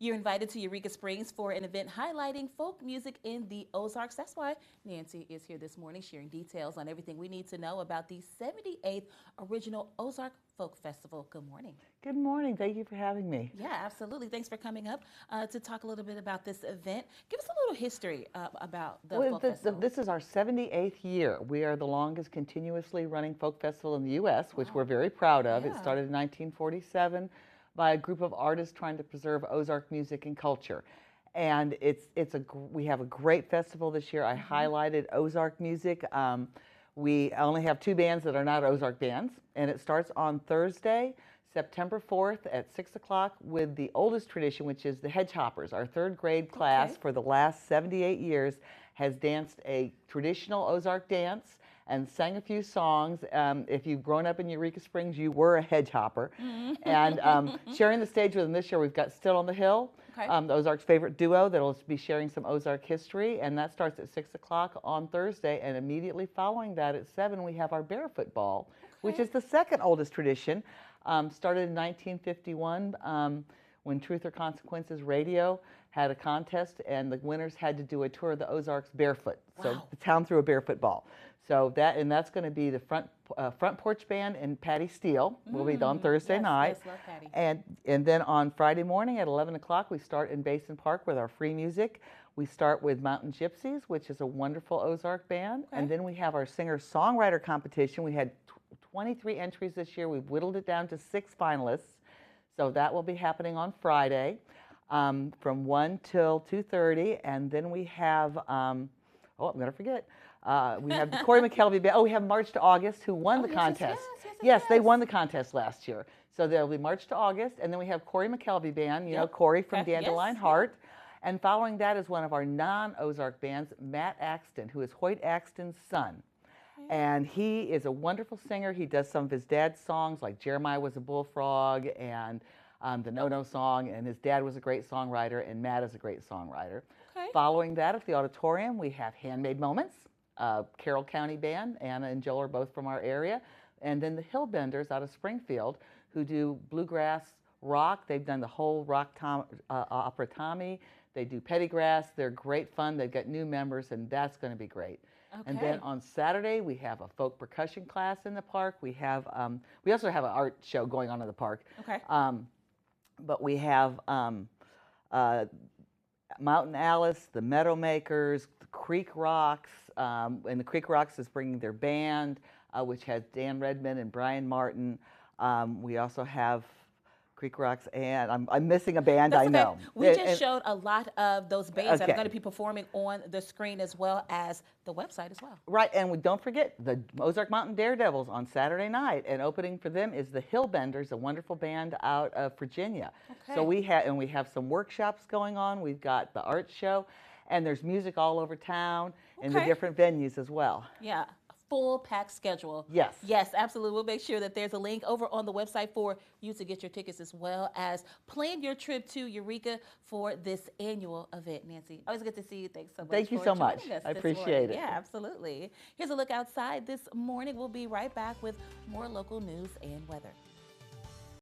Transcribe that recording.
You're invited to Eureka Springs for an event highlighting folk music in the Ozarks. That's why Nancy is here this morning sharing details on everything we need to know about the 78th original Ozark Folk Festival. Good morning. Good morning. Thank you for having me. Yeah, absolutely. Thanks for coming up to talk a little bit about this event. Give us a little history about the folk festival. This is our 78th year. We are the longest continuously running folk festival in the U.S., which we're very proud of. Yeah. It started in 1947 by a group of artists trying to preserve Ozark music and culture. And we have a great festival this year. I highlighted Ozark music. We only have two bands that are not Ozark bands, and it starts on Thursday, September 4th at 6 o'clock with the oldest tradition, which is the Hedgehoppers. Our third grade class for the last 78 years has danced a traditional Ozark dance and sang a few songs. If you've grown up in Eureka Springs, you were a hedgehopper. And sharing the stage with them this year, we've got Still on the Hill, the Ozark's favorite duo that'll be sharing some Ozark history, and that starts at 6 o'clock on Thursday, and immediately following that at 7, we have our Barefoot Ball, which is the second oldest tradition. Started in 1951 when Truth or Consequences Radio had a contest, and the winners had to do a tour of the Ozarks barefoot. So the town threw a barefoot ball. So that's going to be the front porch band and Patty Steele will be on Thursday night. Yes, love Patty. And then on Friday morning at 11 o'clock, we start in Basin Park with our free music. We start with Mountain Gypsies, which is a wonderful Ozark band. And then we have our singer-songwriter competition. We had 23 entries this year. We've whittled it down to 6 finalists. So that will be happening on Friday from 1 till 2:30. And then we have, I'm going to forget. We have the Corey McKelvey band. Oh, we have March to August, who won the contest. Yes, they won the contest last year. So there'll be March to August. And then we have Corey McKelvey band, you know, Corey from Dandelion Heart. And following that is one of our non-Ozark bands, Matt Axton, who is Hoyt Axton's son. And he is a wonderful singer. He does some of his dad's songs, like Jeremiah Was a Bullfrog and the No-No song. And his dad was a great songwriter, and Matt is a great songwriter. Following that at the auditorium, we have Handmade Moments, Carroll County band. Anna and Joel are both from our area. And then the Hillbenders out of Springfield, who do bluegrass rock. They've done the whole rock opera Tommy. They do Pettygrass. They're great fun. They've got new members, and that's going to be great. And then on Saturday, we have a folk percussion class in the park. We have, we also have an art show going on in the park. But we have Mountain Alice, the Meadow Makers, the Creek Rocks, and the Creek Rocks is bringing their band, which has Dan Redmond and Brian Martin. We also have Creek Rocks, and I'm missing a band. I know. We just showed a lot of those bands that are going to be performing on the screen as well as the website as well. Right, and don't forget the Ozark Mountain Daredevils on Saturday night, and opening for them is the Hillbenders, a wonderful band out of Virginia. So we have some workshops going on. We've got the art show, and there's music all over town in the different venues as well. Yeah. Full packed schedule. Yes. Yes, absolutely. We'll make sure that there's a link over on the website for you to get your tickets as well as plan your trip to Eureka for this annual event. Nancy, always good to see you. Thanks so much. Thank you so much. I appreciate it. Yeah, absolutely. Here's a look outside this morning. We'll be right back with more local news and weather.